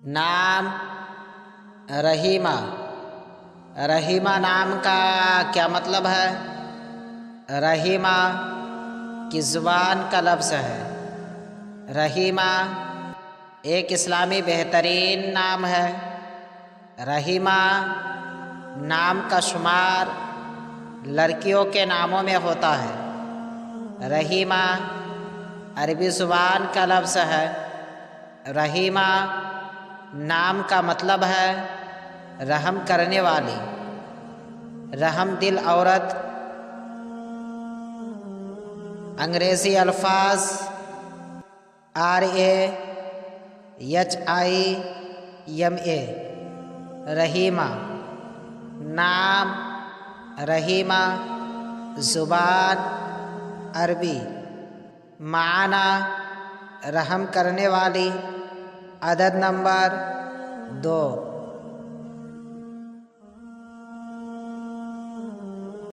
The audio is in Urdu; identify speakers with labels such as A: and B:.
A: نام رحیمہ۔ رحیمہ نام کا کیا مطلب ہے؟ رحیمہ کی زبان کا لفظ ہے۔ رحیمہ ایک اسلامی بہترین نام ہے۔ رحیمہ نام کا شمار لڑکیوں کے ناموں میں ہوتا ہے۔ رحیمہ عربی زبان کا لفظ ہے۔ رحیمہ نام کا مطلب ہے رحم کرنے والی، رحم دل عورت۔ انگریزی الفاظ RAHIMA رحیمہ، نام رحیمہ، زبان عربی، معنی رحم کرنے والی، عدد نمبر 2۔